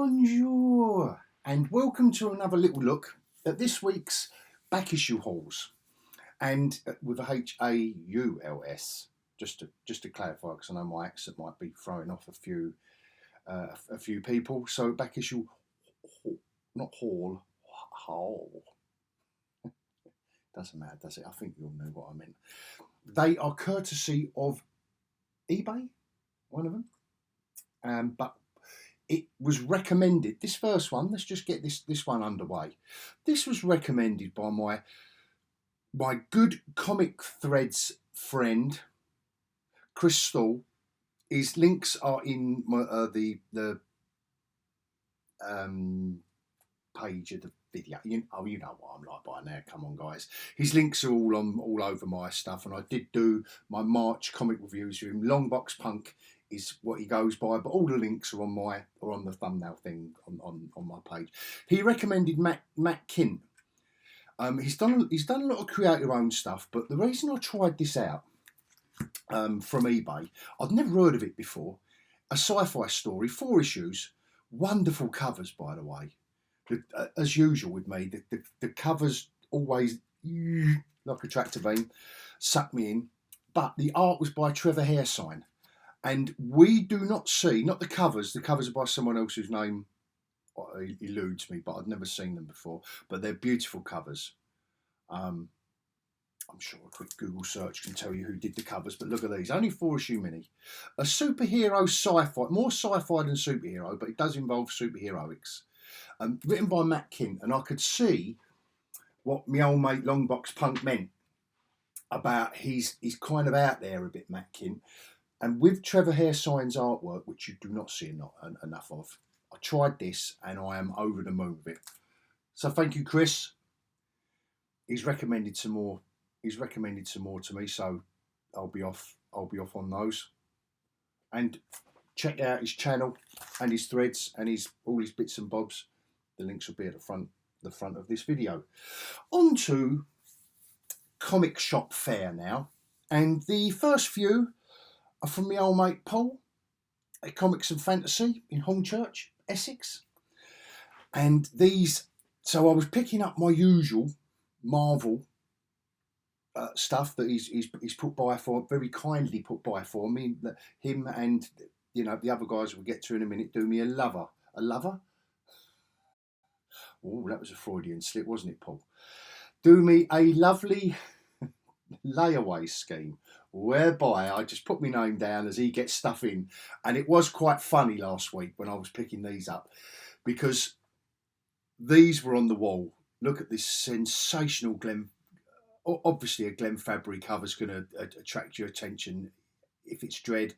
Bonjour, and welcome to another little look at this week's back issue hauls, and with a H-A-U-L-S, just to clarify, because I know my accent might be throwing off a few people. So back issue, not haul, haul. Doesn't matter, does it? I think you all know what I meant. They are courtesy of eBay, one of them, but it was recommended, this first one, let's just get this one underway. This was recommended by my good comic threads friend, Crystal. His links are in my, the page of the video. You know what I'm like by now, come on guys. His links are all over my stuff, and I did do my March comic reviews with him. Longbox Punk is what he goes by, but all the links are on the thumbnail thing on my page. He recommended Matt Kint. He's done a lot of create your own stuff, but the reason I tried this out from eBay, I'd never heard of it before. A sci-fi story, 4 issues, wonderful covers, by the way. As usual with me, the covers always like a tractor beam, suck me in. But the art was by Trevor Hairsine. And we do not see, not the covers are by someone else whose name eludes me, but I've never seen them before. But they're beautiful covers. I'm sure a quick Google search can tell you who did the covers, but look at these. Only 4 issue mini. A superhero sci-fi, more sci-fi than superhero, but it does involve superheroics. Written by Matt Kint, and I could see what my old mate Longbox Punk meant about he's kind of out there a bit, Matt Kint. And with Trevor Hairsine's artwork, which you do not see enough of, I tried this and I am over the moon with it. So thank you, Chris. He's recommended some more. He's recommended some more to me, so I'll be off on those. And check out his channel and his threads and all his bits and bobs. The links will be at the front of this video. On to Comic Shop Fair now, and the first few are from my old mate Paul at Comics and Fantasy in Hornchurch, Essex. And these, so I was picking up my usual Marvel stuff that he's put by for, very kindly put by for me. Him and the other guys we'll get to in a minute do me a lover. A lover? Oh, that was a Freudian slip, wasn't it, Paul? Do me a lovely layaway scheme whereby I just put my name down as he gets stuff in. And it was quite funny last week when I was picking these up, because these were on the wall. Look at this sensational Glenn. Obviously, a Glenn Fabry cover is going to attract your attention. If it's Dredd,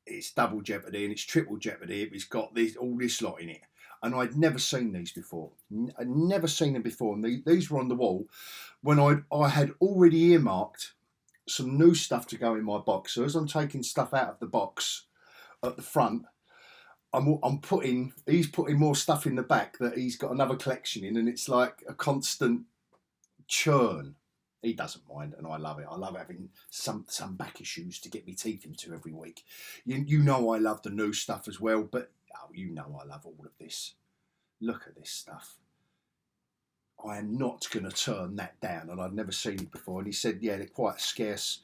it's double jeopardy and it's triple jeopardy. It's got all this lot in it. And I'd never seen these before. I'd never seen them before. And these were on the wall when I had already earmarked some new stuff to go in my box. So as I'm taking stuff out of the box at the front, he's putting more stuff in the back that he's got another collection in, and it's like a constant churn. He doesn't mind, and I love it. I love having some back issues to get my teeth into every week. You know I love the new stuff as well, but you know I love all of this. Look at this stuff. I am not going to turn that down, and I'd never seen it before. And he said, yeah, they're quite scarce.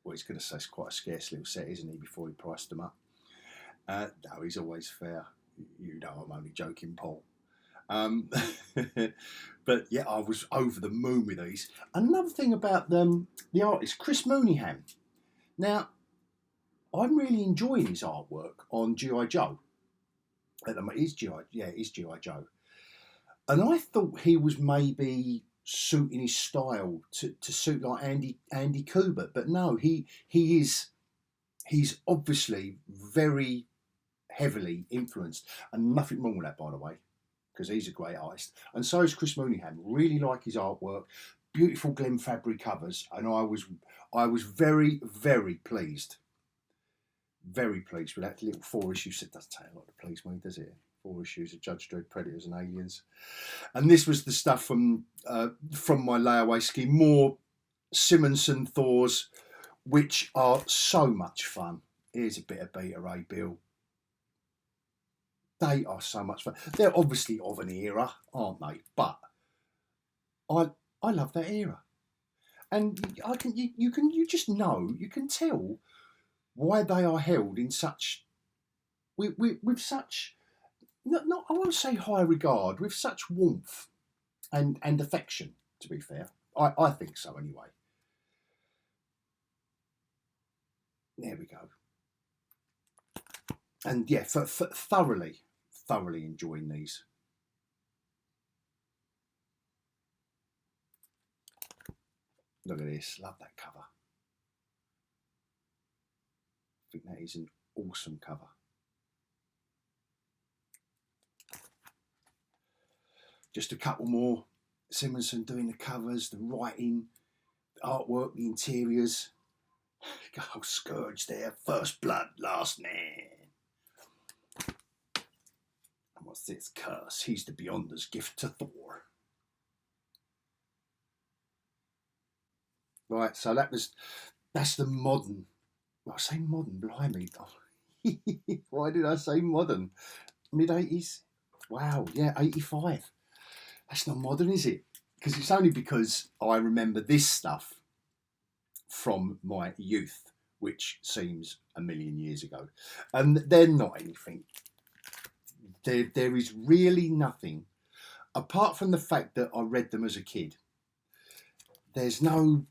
Well, he's going to say it's quite a scarce little set, isn't he, before he priced them up. No, he's always fair. You know I'm only joking, Paul. But yeah, I was over the moon with these. Another thing about the artist, Chris Mooneyham. Now, I'm really enjoying his artwork on G.I. Joe. It's G.I. Joe. And I thought he was maybe suiting his style to suit like Andy Kubert, but no, he's obviously very heavily influenced, and nothing wrong with that, by the way, because he's a great artist, and so is Chris Mooneyham. Really like his artwork, beautiful Glenn Fabry covers, and I was very, very pleased. Very pleased with that little 4 issue set. Doesn't take a lot to please me, does it? 4 issues of Judge Dredd, Predators and Aliens. And this was the stuff from my layaway scheme. More Simonson Thors, which are so much fun. Here's a bit of Beta Ray Bill. They are so much fun. They're obviously of an era, aren't they? But I love that era, and you just know, you can tell why they are held in such with such not I won't say high regard, with such warmth and affection. To be fair, I think so anyway. There we go. And yeah, for thoroughly enjoying these. Look at this, love that cover. I think that is an awesome cover. Just a couple more. Simonson doing the covers, the writing, the artwork, the interiors. Oh, Scourge there, first blood, last man. And what's this? Curse. He's the Beyonder's gift to Thor. Right, so that's the modern. Well, I say modern, blimey. Why did I say modern? Mid-80s? Wow, yeah, 85. That's not modern, is it? Because it's only because I remember this stuff from my youth, which seems a million years ago. And they're not anything. There is really nothing, apart from the fact that I read them as a kid. There's not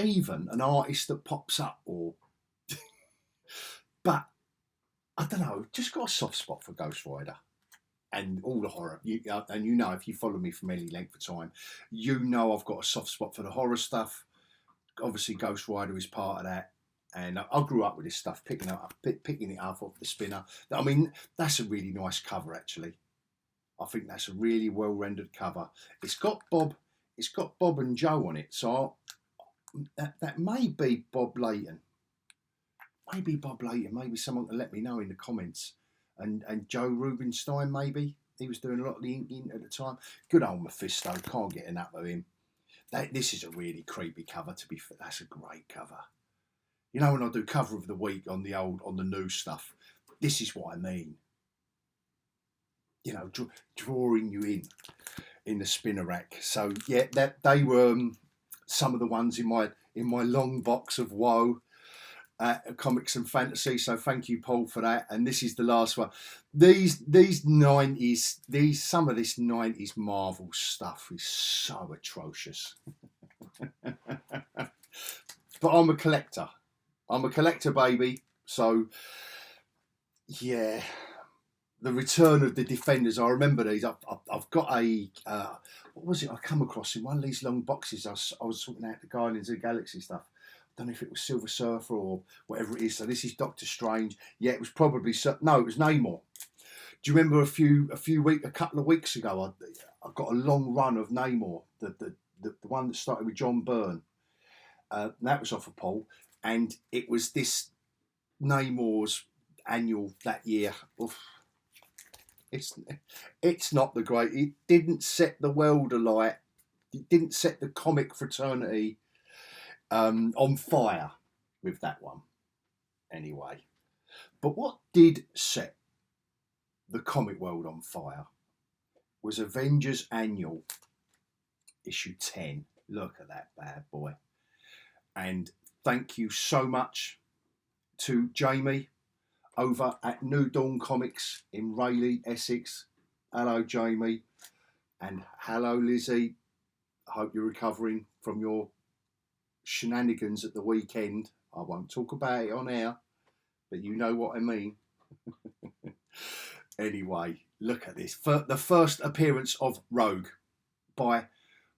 even an artist that pops up, or but I don't know, just got a soft spot for Ghost Rider and all the horror. And you know, if you follow me from any length of time, you know I've got a soft spot for the horror stuff. Obviously, Ghost Rider is part of that. And I grew up with this stuff, picking it up off the spinner. I mean, that's a really nice cover, actually. I think that's a really well rendered cover. It's got Bob and Joe on it, so that may be Bob Layton. Maybe Bob Layton. Maybe someone can let me know in the comments. And Joe Rubinstein, maybe he was doing a lot of the inking at the time. Good old Mephisto. Can't get enough of him. This is a really creepy cover. To be fair, that's a great cover. You know, when I do cover of the week on the new stuff, this is what I mean. You know, drawing you in the spinner rack. So yeah, they were some of the ones in my long box of woe, comics and fantasy. So thank you, Paul, for that. And this is the last one. These 90s, some of this 90s Marvel stuff is so atrocious. But I'm a collector. I'm a collector, baby. So, yeah, the Return of the Defenders. I remember these. I've got a what was it? I come across in one of these long boxes. I was sorting out the Guardians of the Galaxy stuff. I don't know if it was Silver Surfer or whatever it is. So this is Doctor Strange. Yeah, it was probably no. It was Namor. Do you remember a couple of weeks ago? I got a long run of Namor, the one that started with John Byrne. That was off of Paul. And it was this Namor's annual that year. Oof. It's not the great. It didn't set the world alight. It didn't set the comic fraternity on fire with that one. Anyway, but what did set the comic world on fire was Avengers Annual, issue 10. Look at that bad boy. And thank you so much to Jamie over at New Dawn Comics in Rayleigh, Essex. Hello, Jamie. And hello, Lizzie. I hope you're recovering from your shenanigans at the weekend. I won't talk about it on air, but you know what I mean. Anyway, look at this. The first appearance of Rogue by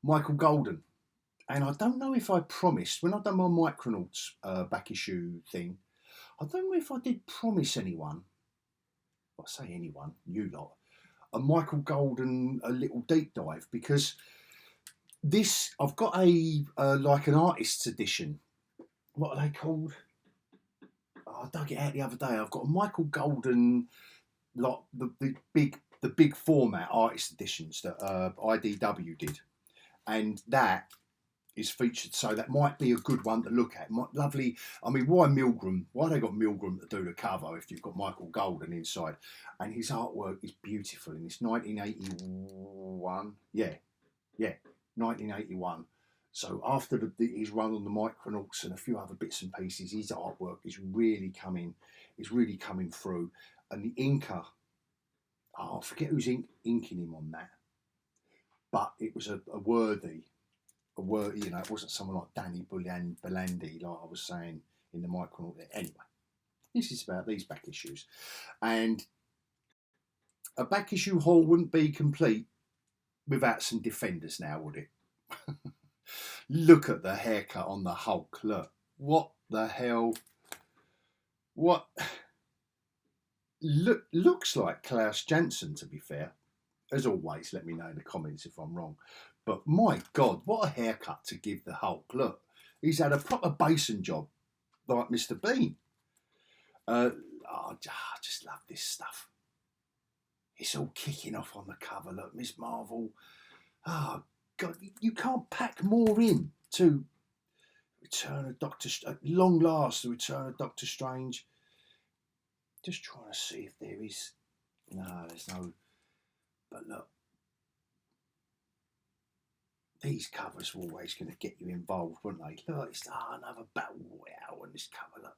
Michael Golden. And I don't know if I promised, when I done my Micronauts back issue thing, I don't know if I did promise anyone, I say anyone, you lot, a Michael Golden a little deep dive, because this, I've got a like an artist's edition. What are they called? Oh, I dug it out the other day. I've got a Michael Golden, like the big format artist editions that IDW did, and that is featured, so that might be a good one to look at. Lovely. I mean, why Milgram? Why they got Milgram to do the cover if you've got Michael Golden inside? And his artwork is beautiful. And it's 1981. Yeah, 1981. So after his run on the Micronauts and a few other bits and pieces, his artwork is really coming through. And the inker, I forget who's inking him on that, but it was a worthy. You know, it wasn't someone like Danny Belandi, like I was saying in the Micronaut. Anyway, this is about these back issues. And a back issue haul wouldn't be complete without some Defenders now, would it? Look at the haircut on the Hulk. Look, what the hell? What? Looks like Klaus Janson, to be fair. As always, let me know in the comments if I'm wrong. But my God, what a haircut to give the Hulk. Look, he's had a proper basin job like Mr. Bean. I just love this stuff. It's all kicking off on the cover. Look, Miss Marvel. Oh, God, you can't pack more in to Return of Doctor Strange. Long last, the Return of Doctor Strange. Just trying to see if there is. No, there's no. But look. These covers were always going to get you involved, weren't they? Look, it's another battle royale on this cover. Look.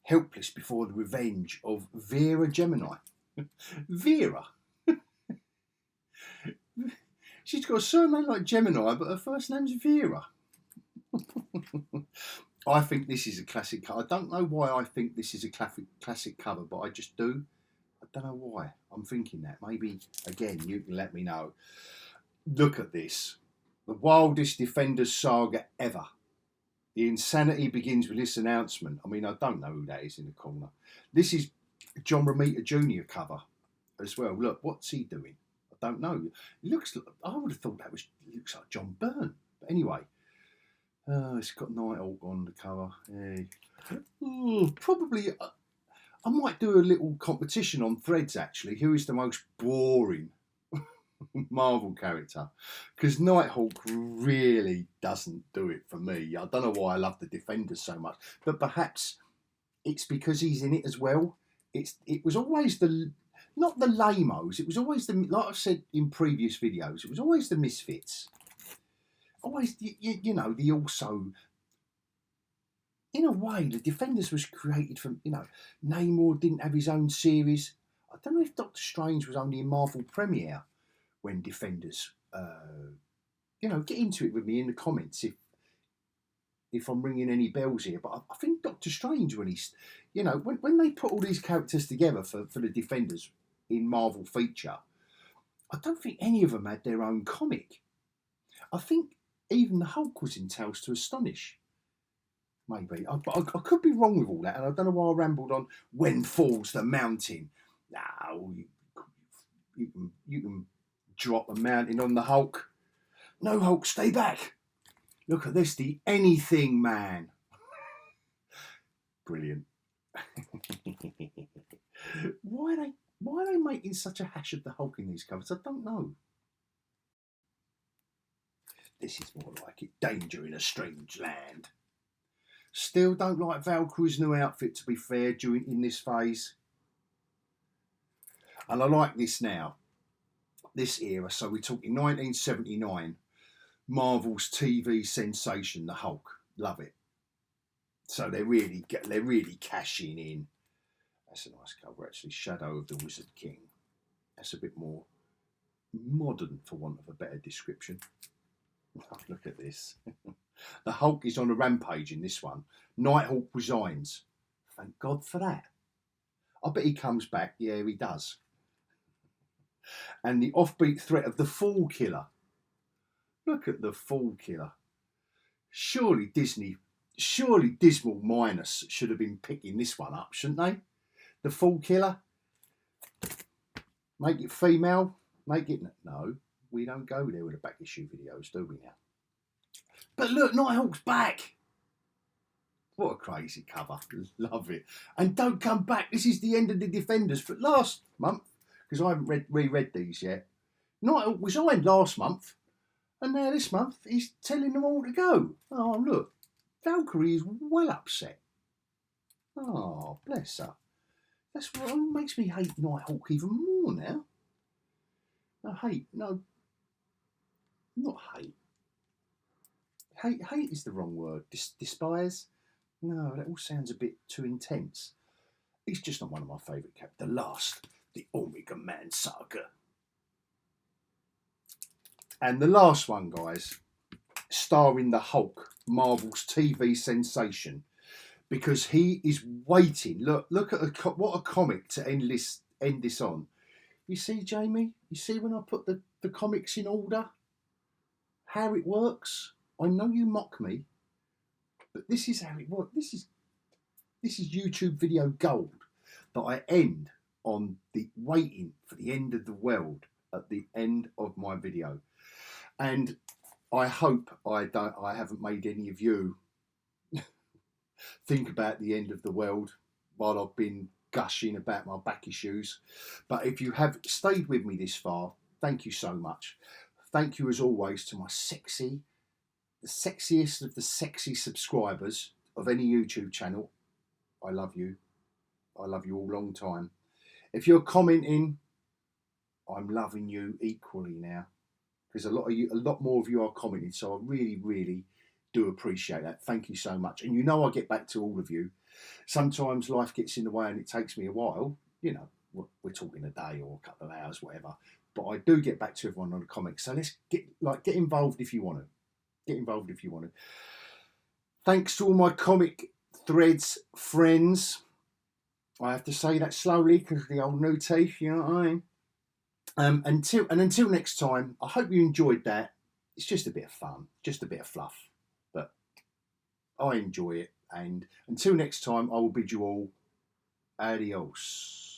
Helpless before the revenge of Vera Gemini. Vera. She's got a surname like Gemini, but her first name's Vera. I think this is a classic cover. I don't know why I think this is a classic cover, but I just do. I don't know why I'm thinking that. Maybe, again, you can let me know. Look at this. The wildest Defenders saga ever. The insanity begins with this announcement. I mean, I don't know who that is in the corner. This is John Romita Jr. cover as well. Look, what's he doing? I don't know. It looks. I would have thought that looks like John Byrne. But anyway, it's got Nighthawk on the cover. Yeah. Probably. I might do a little competition on Threads, actually. Who is the most boring Marvel character? Because Nighthawk really doesn't do it for me. I don't know why I love the Defenders so much. But perhaps it's because he's in it as well. It was always not the lamos. It was always like I've said in previous videos, it was always the misfits. Always, you know, the also... In a way, the Defenders was created from, you know, Namor didn't have his own series. I don't know if Doctor Strange was only in Marvel Premiere when Defenders, you know, get into it with me in the comments if I'm ringing any bells here. But I think Doctor Strange, when he's, you know, when they put all these characters together for the Defenders in Marvel Feature, I don't think any of them had their own comic. I think even the Hulk was in Tales to Astonish. Maybe. I could be wrong with all that, and I don't know why I rambled on when falls the mountain. No, you can drop a mountain on the Hulk. No, Hulk, stay back. Look at this, the Anything Man. Brilliant. Why are they making such a hash of the Hulk in these covers? I don't know. This is more like it. Danger in a Strange Land. Still don't like Valkyrie's new outfit, to be fair, in this phase. And I like this now, this era. So we're talking 1979, Marvel's TV sensation, the Hulk. Love it. So they're really cashing in. That's a nice cover, actually. Shadow of the Wizard King. That's a bit more modern, for want of a better description. Oh, look at this. The Hulk is on a rampage in this one. Nighthawk resigns. Thank God for that. I bet he comes back. Yeah, he does. And the offbeat threat of the Fall Killer. Look at the Fall Killer. Surely Dismal Minus should have been picking this one up, shouldn't they? The Fall Killer. Make it female. Make it... No, we don't go there with the back issue videos, do we now? But look, Nighthawk's back. What a crazy cover. Love it. And don't come back. This is the end of the Defenders for last month, because I haven't reread these yet. Night resigned last month, and now this month he's telling them all to go. Oh, look, Valkyrie is well upset. Oh, bless her. That's what makes me hate Nighthawk even more now. No, not hate. Hate is the wrong word. Despise? No, that all sounds a bit too intense. He's just not one of my favourite characters. The Omega Man saga. And the last one, guys, starring the Hulk, Marvel's TV sensation, because he is waiting. Look at what a comic to end this on. You see, Jamie? You see when I put the comics in order? How it works? I know you mock me, but this is how it works. This is YouTube video gold, that I end on the waiting for the end of the world at the end of my video. And I hope I haven't made any of you think about the end of the world while I've been gushing about my back issues. But if you have stayed with me this far, thank you so much. Thank you as always to my the sexiest of the sexy subscribers of any YouTube channel. I love you. I love you all long time. If you're commenting, I'm loving you equally now, because a lot more of you are commenting, so I really, really do appreciate that. Thank you so much. And you know I get back to all of you. Sometimes life gets in the way and it takes me a while. You know, we're talking a day or a couple of hours, whatever. But I do get back to everyone on the comments. So let's get involved if you want to. Get involved if you want to. Thanks to all my comic threads friends. I have to say that slowly because of the old new teeth, you know what I mean? Until next time, I hope you enjoyed that. It's just a bit of fun, just a bit of fluff, but I enjoy it. And until next time, I will bid you all adios.